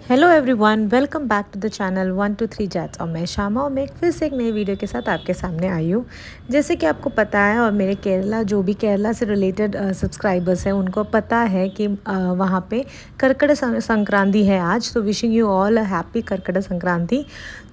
Hello everyone, welcome back to the channel 123 जैट्स। और मैं शामा और मैं फिर से एक नई वीडियो के साथ आपके सामने आई हूँ। जैसे कि आपको पता है और मेरे केरला जो भी केरला से रिलेटेड सब्सक्राइबर्स हैं उनको पता है कि वहाँ पे कर्कट संक्रांति है आज। तो wishing you all a happy कर्कट संक्रांति।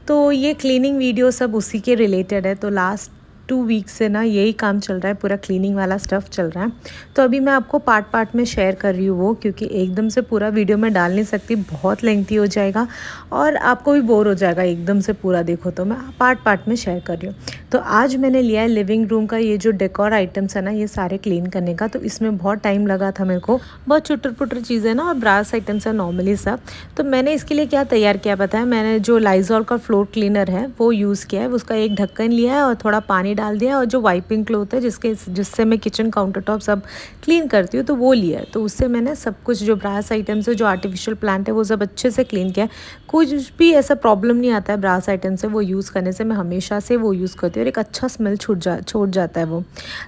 तो ये क्लीनिंग वीडियो सब उसी के रिलेटेड है। तो लास्ट 2 वीक से ना यही काम चल रहा है, पूरा क्लीनिंग वाला स्टफ़ चल रहा है। तो अभी मैं आपको पार्ट पार्ट में शेयर कर रही हूँ वो, क्योंकि एकदम से पूरा वीडियो में डाल नहीं सकती, बहुत लेंथी हो जाएगा और आपको भी बोर हो जाएगा एकदम से पूरा देखो। तो मैं पार्ट पार्ट में शेयर कर रही हूँ। तो आज मैंने लिया है लिविंग रूम का ये जो डेकोर आइटम्स है ना, ये सारे क्लीन करने का। तो इसमें बहुत टाइम लगा था मेरे को, बहुत चुटर पुटर चीज़ें ना और ब्रास आइटम्स है नॉर्मली सब। तो मैंने इसके लिए क्या तैयार किया पता है, मैंने जो लाइजॉल का फ्लोर क्लीनर है वो यूज़ किया है। उसका एक ढक्कन लिया है और थोड़ा पानी डाल दिया, और जो वाइपिंग क्लॉथ है जिससे मैं किचन काउंटर टॉप सब क्लीन करती हूँ तो वो लिया है। तो उससे मैंने सब कुछ जो ब्रास आइटम्स है, जो आर्टिफिशियल प्लांट है, वो सब अच्छे से क्लीन किया है। कुछ भी ऐसा प्रॉब्लम नहीं आता है ब्रास आइटम से, वो यूज़ करने से। मैं हमेशा से वो यूज़ करती हूँ और एक अच्छा स्मेल छोड़ जाता है वो।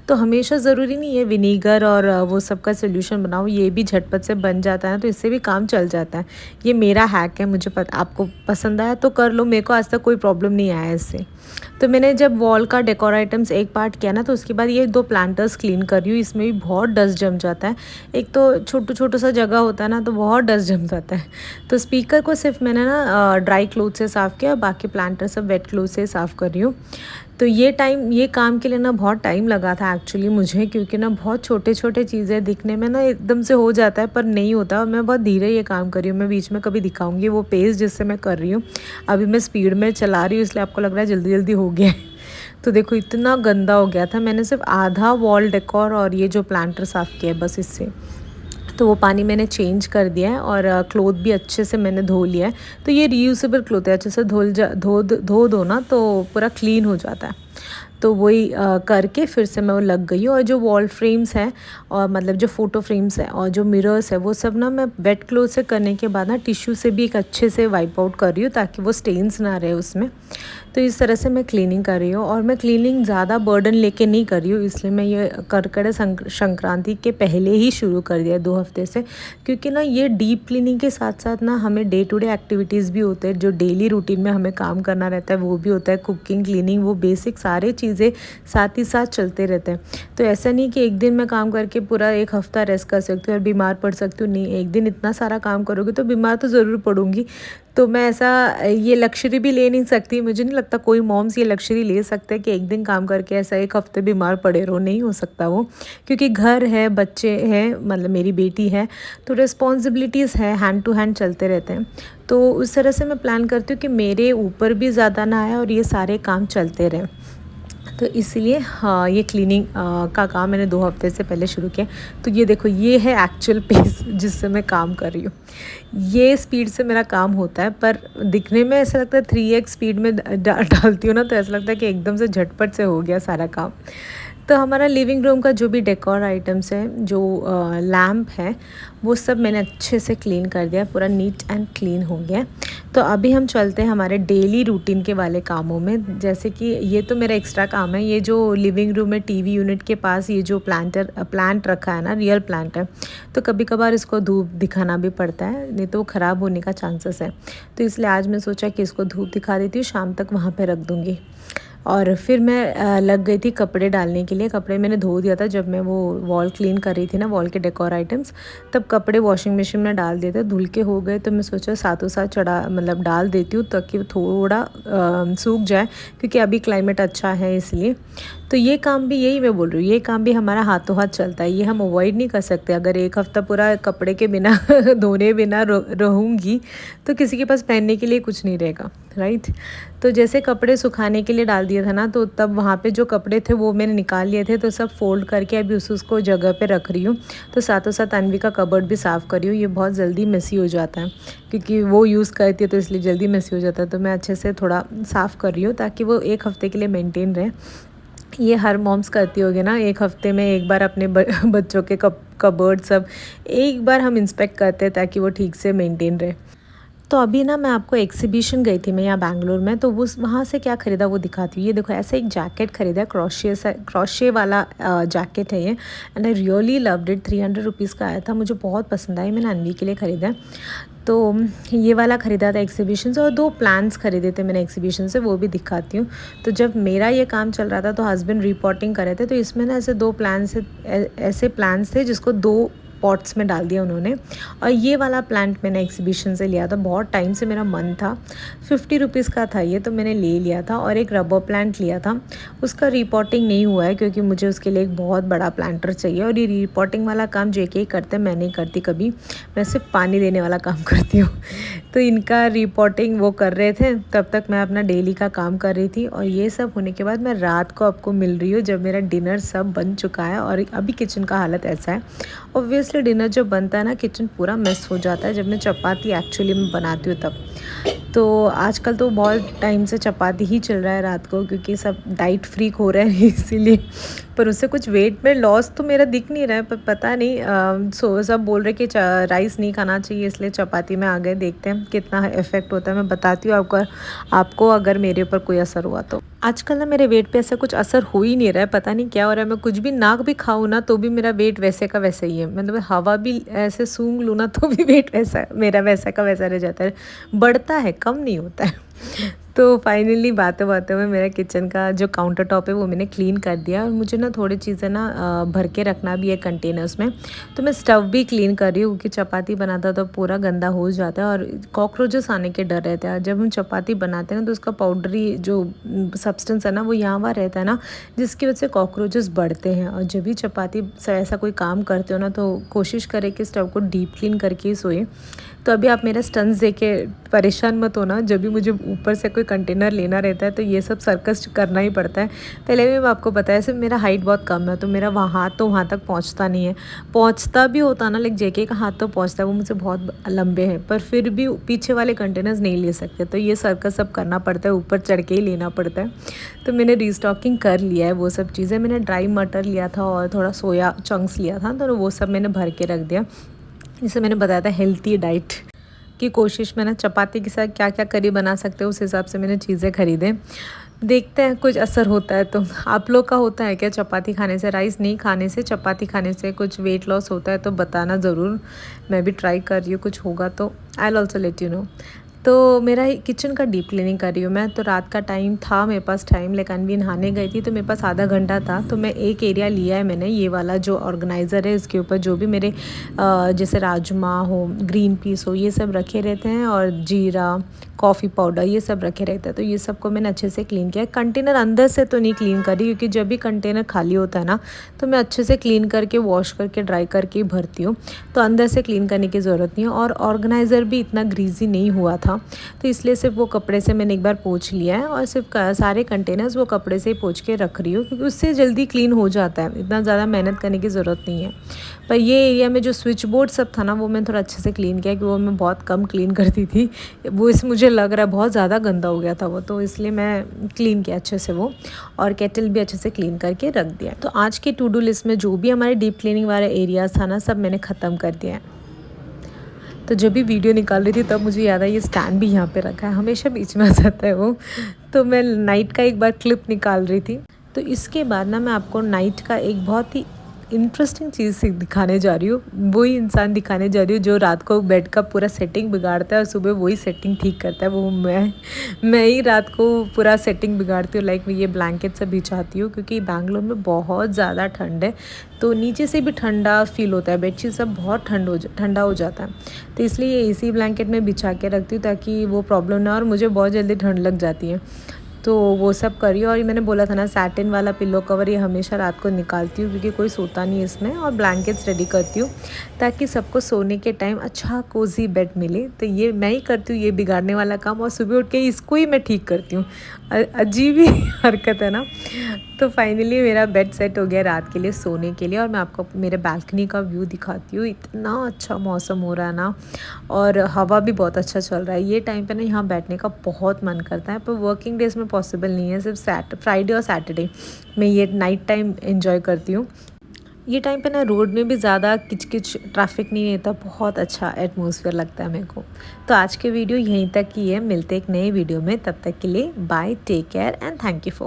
तो हमेशा ज़रूरी नहीं है विनीगर और वो सब का सोल्यूशन बनाओ, ये भी झटपट से बन जाता है, तो इससे भी काम चल जाता है। ये मेरा हैक है, मुझे आपको पसंद आया तो कर लो, मेरे को आज तक कोई प्रॉब्लम नहीं आया इससे। तो मैंने जब वॉल का डेकोर आइटम्स एक पार्ट किया ना, तो उसके बाद ये 2 प्लांटर्स क्लीन कर रही हूँ। इसमें भी बहुत डस्ट जम जाता है। एक तो छोटा सा जगह होता है ना, तो बहुत डस्ट जम जाता है। तो स्पीकर को सिर्फ मैंने ना ड्राई क्लोथ से साफ़ किया, बाकी प्लांटर सब वेट क्लोथ से साफ़ कर रही हूँ। तो ये काम के लिए ना बहुत टाइम लगा था एक्चुअली मुझे, क्योंकि ना बहुत छोटे छोटे चीज़ें दिखने में ना एकदम से हो जाता है पर नहीं होता, और मैं बहुत धीरे ये काम कर रही हूँ। मैं बीच में कभी दिखाऊंगी वो पेज जिससे मैं कर रही हूँ। अभी मैं स्पीड में चला रही हूँ, इसलिए आपको लग रहा है जल्दी जल्दी हो गया है। तो देखो इतना गंदा हो गया था, मैंने सिर्फ आधा वॉल डेकोर और ये जो प्लांटर साफ़ किया है बस इससे। तो वो पानी मैंने चेंज कर दिया है और क्लोथ भी अच्छे से मैंने धो लिया है। तो ये रीयूजेबल क्लोथ है, अच्छे से धो दो ना तो पूरा क्लीन हो जाता है। तो वही करके फिर से मैं वो लग गई हूँ। और जो वॉल फ्रेम्स हैं और मतलब जो फ़ोटो फ्रेम्स हैं और जो मिरर्स है, वो सब ना मैं वेट क्लोथ से करने के बाद ना टिश्यू से भी एक अच्छे से वाइप आउट कर रही हूँ, ताकि वो स्टेन्स ना रहे उसमें। तो इस तरह से मैं क्लीनिंग कर रही हूँ, और मैं क्लीनिंग ज़्यादा बर्डन लेके नहीं कर रही हूँ, इसलिए मैं ये कर्कट संक्रांति के पहले ही शुरू कर दिया 2 हफ्ते से। क्योंकि ना ये डीप क्लीनिंग के साथ साथ ना हमें डे टू डे एक्टिविटीज़ भी होते हैं, जो डेली रूटीन में हमें काम करना रहता है वो भी होता है। कुकिंग, क्लीनिंग, वो बेसिक सारे चीज़ें साथ ही साथ चलते रहते हैं। तो ऐसा नहीं कि एक दिन मैं काम करके पूरा एक हफ्ता रेस्ट कर सकती हूँ और बीमार पड़ सकती हूँ, नहीं। एक दिन इतना सारा काम करोगे तो बीमार तो ज़रूर पड़ूंगी। तो मैं ऐसा ये लग्जरी भी ले नहीं सकती। मुझे नहीं लगता कोई मॉम्स ये लग्जरी ले सकते हैं कि एक दिन काम करके ऐसा एक हफ्ते बीमार पड़े रहो, नहीं हो सकता वो। क्योंकि घर है, बच्चे हैं, मतलब मेरी बेटी है, तो रिस्पॉन्सिबिलिटीज़ है, हैंड टू हैंड चलते रहते हैं। तो उस तरह से मैं प्लान करती हूँ कि मेरे ऊपर भी ज़्यादा ना आए और ये सारे काम चलते रहें। तो इसलिए हाँ, ये क्लीनिंग का काम मैंने 2 हफ्ते से पहले शुरू किया। तो ये देखो, ये है एक्चुअल पेस जिससे मैं काम कर रही हूँ। ये स्पीड से मेरा काम होता है, पर दिखने में ऐसा लगता है 3x स्पीड में डालती हूँ ना, तो ऐसा लगता है कि एकदम से झटपट से हो गया सारा काम। तो हमारा लिविंग रूम का जो भी डेकोर आइटम्स है, जो लैम्प है, वो सब मैंने अच्छे से क्लीन कर दिया, पूरा नीट एंड क्लीन हो गया। तो अभी हम चलते हैं हमारे डेली रूटीन के वाले कामों में। जैसे कि ये तो मेरा एक्स्ट्रा काम है, ये जो लिविंग रूम में टीवी यूनिट के पास ये जो प्लांट रखा है ना, रियल प्लांट है। तो कभी कभार इसको धूप दिखाना भी पड़ता है, नहीं तो वो ख़राब होने का चांसेस है। तो इसलिए आज मैं सोचा कि इसको धूप दिखा देती हूँ, शाम तक वहाँ पर रख दूँगी। और फिर मैं लग गई थी कपड़े डालने के लिए। कपड़े मैंने धो दिया था जब मैं वो वॉल क्लीन कर रही थी ना, वॉल के डेकोर आइटम्स, तब कपड़े वॉशिंग मशीन में डाल दिए थे, धुल के हो गए। तो मैं सोचा साथों साथ मतलब डाल देती हूँ ताकि थोड़ा सूख जाए, क्योंकि अभी क्लाइमेट अच्छा है इसलिए। तो ये काम भी, यही मैं बोल रही हूँ, ये काम भी हमारा हाथों हाथ चलता है, ये हम अवॉइड नहीं कर सकते। अगर एक हफ़्ता पूरा कपड़े के बिना धोने बिना रहूँगी तो किसी के पास पहनने के लिए कुछ नहीं रहेगा, राइट। तो जैसे कपड़े सुखाने के लिए डाल दिया था ना, तो तब वहाँ पे जो कपड़े थे वो मैंने निकाल लिए थे, तो सब फोल्ड करके अभी उसको जगह पे रख रही हूँ। तो साथों साथ अनवी का कबर्ड भी साफ़ कर रही हूँ। ये बहुत जल्दी मेसी हो जाता है, क्योंकि वो यूज़ करती है तो इसलिए जल्दी मेसी हो जाता है। तो मैं अच्छे से थोड़ा साफ़ कर रही हूँ ताकि वो एक हफ़्ते के लिए मेनटेन रहे। ये हर मॉम्स करती होगी ना, एक हफ़्ते में एक बार अपने बच्चों के कबर्ड सब एक बार हम इंस्पेक्ट करते हैं ताकि वो ठीक से मेंटेन रहे। तो अभी ना मैं आपको एग्जीबिशन गई थी मैं यहाँ बैंगलोर में, तो वहाँ से क्या ख़रीदा वो दिखाती हूँ। ये देखो, ऐसे एक जैकेट ख़रीदा, क्रोशे वाला जैकेट है ये, and I really loved it. 300 rupees का आया था, मुझे बहुत पसंद आया, मैंने अनवी के लिए ख़रीदा। तो ये वाला ख़रीदा था एग्जीबिशन से, और 2 प्लांट्स ख़रीदे थे मैंने एग्जीबिशन से, वो भी दिखाती हूँ। तो जब मेरा ये काम चल रहा था तो हस्बैंड रिपोर्टिंग कर रहे थे, तो इसमें ना ऐसे 2 प्लांट्स ऐसे प्लांट्स थे जिसको 2 पॉट्स में डाल दिया उन्होंने। और ये वाला प्लांट मैंने एग्जीबिशन से लिया था, बहुत टाइम से मेरा मन था, 50 रुपीज़ का था ये, तो मैंने ले लिया था। और एक रबर प्लांट लिया था, उसका रिपोर्टिंग नहीं हुआ है क्योंकि मुझे उसके लिए एक बहुत बड़ा प्लांटर चाहिए, और ये रिपोर्टिंग वाला काम जेके ही करते हैं, मैं नहीं करती कभी, मैं सिर्फ पानी देने वाला काम करती हूँ। तो इनका रिपोर्टिंग वो कर रहे थे, तब तक मैं अपना डेली का काम कर रही थी। और ये सब होने के बाद मैं रात को आपको मिल रही हूँ जब मेरा डिनर सब बन चुका है। और अभी किचन का हालत ऐसा है, ऑब्वियसली डिनर जब बनता है ना किचन पूरा मेस हो जाता है, जब मैं चपाती एक्चुअली में बनाती हूँ तब। तो आजकल तो बहुत टाइम से चपाती ही चल रहा है रात को, क्योंकि सब डाइट फ्रीक हो रहे हैं इसीलिए। पर उससे कुछ वेट में लॉस तो मेरा दिख नहीं रहा है, पर पता नहीं, सब बोल रहे कि राइस नहीं खाना चाहिए, इसलिए चपाती में आ गए। देखते हैं कितना इफ़ेक्ट होता है, मैं बताती हूँ आपको अगर मेरे ऊपर कोई असर हुआ तो। आजकल ना मेरे वेट पे ऐसा कुछ असर हो ही नहीं रहा है, पता नहीं क्या हो रहा है। मैं कुछ भी नाक भी खाऊँ ना तो भी मेरा वेट वैसे का वैसा ही है, मतलब हवा भी ऐसे सूंघ लूँ ना तो भी वेट वैसा मेरा वैसा का वैसा रह जाता है, बढ़ता है, कम नहीं होता है। तो फाइनली बातों बातों में मेरा किचन का जो काउंटर टॉप है वो मैंने क्लीन कर दिया। और मुझे ना थोड़ी चीज़ें ना भर के रखना भी है कंटेनर्स में, तो मैं स्टव भी क्लीन कर रही हूँ, क्योंकि चपाती बनाता तो पूरा गंदा हो जाता है और कॉकरोचेस आने के डर रहता है। जब हम चपाती बनाते हैं ना तो उसका पाउडरी जो सब्सटेंस है ना वो यहाँ वहाँ रहता है ना, जिसकी वजह से कॉकरोचेस बढ़ते हैं। और जब भी चपाती से ऐसा कोई काम करते हो ना तो कोशिश करें कि स्टव को डीप क्लीन करके ही सोए। तो अभी आप मेरा स्टंट्स देख के परेशान मत होना, जब भी मुझे ऊपर से कोई कंटेनर लेना रहता है तो ये सब सर्कस करना ही पड़ता है। पहले भी मैं आपको बताया, सिर्फ मेरा हाइट बहुत कम है तो मेरा हाथ तो वहाँ तक पहुँचता नहीं है, पहुँचता भी होता ना, लाइक जेके का हाथ तो पहुँचता है, वो मुझसे बहुत लंबे हैं, पर फिर भी पीछे वाले कंटेनर्स नहीं ले सकते, तो ये सर्कस सब करना पड़ता है, ऊपर चढ़ के ही लेना पड़ता है। तो मैंने रीस्टॉकिंग कर लिया है वो सब चीज़ें। मैंने ड्राई मटर लिया था और थोड़ा सोया चंक्स लिया था, तो वो सब मैंने भर के रख दिया। जैसे मैंने बताया था हेल्थी डाइट की कोशिश में ना, चपाती के साथ क्या क्या करी बना सकते हो उस हिसाब से मैंने चीज़ें खरीदें। देखते हैं कुछ असर होता है तो। आप लोग का होता है क्या चपाती खाने से, राइस नहीं खाने से, चपाती खाने से कुछ वेट लॉस होता है तो बताना ज़रूर, मैं भी ट्राई कर रही हूँ, कुछ होगा तो I will also let you know. तो मेरा किचन का डीप क्लीनिंग कर रही हूँ मैं। तो रात का टाइम था मेरे पास टाइम, लेकिन अनवी नहाने गई थी तो मेरे पास आधा घंटा था, तो मैं एक एरिया लिया है मैंने, ये वाला जो ऑर्गेनाइज़र है इसके ऊपर जो भी मेरे जैसे राजमा हो, ग्रीन पीस हो, ये सब रखे रहते हैं, और जीरा, कॉफ़ी पाउडर, ये सब रखे रहते हैं। तो ये सब को मैंने अच्छे से क्लीन किया। कंटेनर अंदर से तो नहीं क्लीन करी, क्योंकि जब भी कंटेनर खाली होता है ना तो मैं अच्छे से क्लीन करके वॉश करके ड्राई करके भरती हूँ, तो अंदर से क्लीन करने की ज़रूरत नहीं है। और ऑर्गेनाइज़र भी इतना ग्रीजी नहीं हुआ था, तो इसलिए सिर्फ वो कपड़े से मैंने एक बार पोंछ लिया है, और सिर्फ सारे कंटेनर्स वो कपड़े से ही पोंछ के रख रही हूँ, क्योंकि उससे जल्दी क्लीन हो जाता है, इतना ज़्यादा मेहनत करने की ज़रूरत नहीं है। पर ये एरिया में जो स्विच बोर्ड सब था ना वो मैं थोड़ा अच्छे से क्लीन किया, क्योंकि वो मैं बहुत कम क्लीन करती थी, वो इस मुझे लग रहा है बहुत ज़्यादा गंदा हो गया था वो, तो इसलिए मैं क्लीन किया अच्छे से वो, और केटल भी अच्छे से क्लीन करके रख दिया। तो आज की टू डू लिस्ट में जो भी हमारे डीप क्लीनिंग वाले एरियाज़ था ना सब मैंने ख़त्म कर दिया है। तो जब भी वीडियो निकाल रही थी तब मुझे याद आया ये स्टैंड भी यहाँ पे रखा है, हमेशा बीच में आ जाता है वो। तो मैं नाइट का एक बार क्लिप निकाल रही थी। तो इसके बाद ना मैं आपको नाइट का एक बहुत ही इंटरेस्टिंग चीज़ दिखाने जा रही हूँ। वही इंसान दिखाने जा रही हूँ जो रात को बेड का पूरा सेटिंग बिगाड़ता है और सुबह वही सेटिंग ठीक करता है, वो मैं ही रात को पूरा सेटिंग बिगाड़ती हूँ। लाइक मैं ये ब्लैंकेट से बिछाती हूँ, क्योंकि बैंगलोर में बहुत ज़्यादा ठंड है, तो नीचे से भी ठंडा फील होता है, बेडशीट सब बहुत ठंडा हो जाता है, तो इसलिए ये एसी ब्लैंकेट में बिछा के रखती हूँ ताकि वो प्रॉब्लम ना, और मुझे बहुत जल्दी ठंड लग जाती है, तो वो सब करिए। और ये मैंने बोला था ना सैटिन वाला पिलो कवर, ये हमेशा रात को निकालती हूँ क्योंकि कोई सोता नहीं है इसमें, और ब्लैंकेट्स रेडी करती हूँ ताकि सबको सोने के टाइम अच्छा कोजी बेड मिले। तो ये मैं ही करती हूँ ये बिगाड़ने वाला काम, और सुबह उठ के इसको ही मैं ठीक करती हूँ। अजीब ही हरकत है ना। तो फाइनली मेरा बेड सेट हो गया रात के लिए सोने के लिए, और मैं आपको मेरे बालकनी का व्यू दिखाती हूँ। इतना अच्छा मौसम हो रहा है ना, और हवा भी बहुत अच्छा चल रहा है। ये टाइम पे ना यहाँ बैठने का बहुत मन करता है, पर वर्किंग डेज में पॉसिबल नहीं है, सिर्फ फ्राइडे और सैटरडे मैं ये नाइट टाइम एंजॉय करती हूँ। ये टाइम पे ना रोड में भी ज़्यादा किच ट्रैफिक नहीं रहता, बहुत अच्छा एटमॉस्फेयर लगता है मेरे को। तो आज के वीडियो यहीं तक ही है, मिलते एक नए वीडियो में, तब तक के लिए bye, take care and thank you for